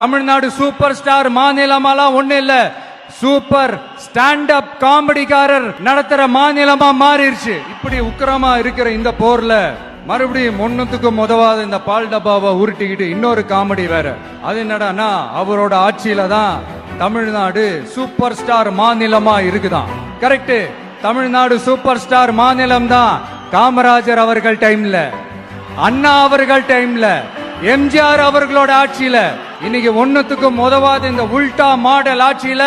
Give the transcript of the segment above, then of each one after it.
Tamil Nadu super star மாநிலமாலாம் ஒண்ணு இல்ல, super stand up காமெடிக்காரர் நடத்துற மாநிலமா மாறிடுச்சு. இப்படி உக்கிரமா இருக்கிற இந்த போர்ல மறுபடியும் ஒண்ணுத்துக்கும் உதவாத இந்த பால் டப்பாவை உருட்டிக்கிட்டு இன்னொரு காமெடி வேற. அது என்னடானா, அவரோட ஆட்சியில தான் தமிழ்நாடு சூப்பர் ஸ்டார் மாநிலமா இருக்குதான். கரெக்ட், தமிழ்நாடு சூப்பர் ஸ்டார் மாநிலம் தான். காமராஜர் அவர்கள் டைம்ல, அண்ணா அவர்கள் டைம்ல, எம்ஜிஆர் அவர்களோட ஆட்சியில, இன்னைக்கு ஒண்ணுத்துக்கும் உதவாத இந்த உல்டா மாடல் ஆட்சியில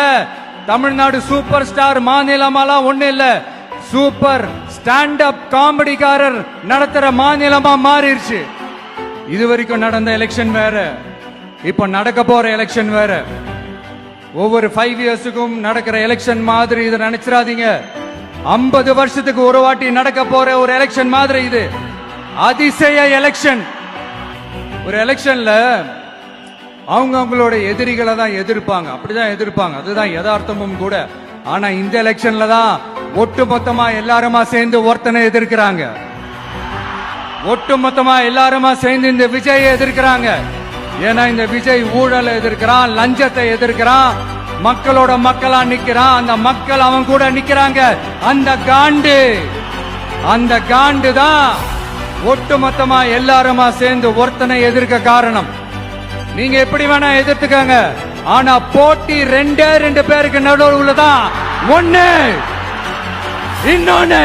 தமிழ்நாடு சூப்பர் ஸ்டார் மாநிலமாலாம் ஒண்ணு இல்ல, சூப்பர் ஸ்டாண்ட் அப் காமெடிக்காரர் நடத்துற மாநிலமா மாறிடுச்சு. இது வரைக்கும் நடந்த எலெக்ஷன் வேற, இப்ப நடக்க போற எலெக்ஷன் வேற. ஒவ்வொரு 5 இயர்ஸுக்கும் நடக்கிற எலெக்ஷன் மாதிரி இதை நினைச்சிடாதீங்க. 50 வருஷத்துக்கு ஒரு வாட்டி நடக்க போற ஒரு எலெக்ஷன் மாதிரி இது. அதிசய எலெக்ஷன். ஒரு எலெக்ஷன்ல அவங்களோட எதிரிகளை தான் எதிர்ப்பாங்க, அப்படிதான் எதிர்ப்பாங்க, அதுதான் யதார்த்தமும் கூட. ஆனா இந்த எலெக்ஷன்ல தான் ஒட்டுமொத்தமா எல்லாருமா சேர்ந்து ஒருத்தனை எதிர்க்கிறாங்க. ஒட்டுமொத்தமா எல்லாருமா சேர்ந்து இந்த விஜயை எதிர்க்கிறாங்க. ஏன்னா இந்த விஜய் ஊழலை எதிர்க்கிறான், லஞ்சத்தை எதிர்க்கிறான், மக்களோட மக்களா நிக்கிறான். அந்த மக்கள் அவன் கூட நிக்கிறாங்க. அந்த காண்டு தான் ஒட்டுமொத்தமா எல்லாருமா சேர்ந்து ஒருத்தனை எதிர்க்க காரணம். நீங்க எப்படி வேணா எதிர்த்துக்காங்க, ஆனா போட்டி 2 பேருக்கு நடுவில் உள்ளதான். ஒண்ணு இன்னொன்னு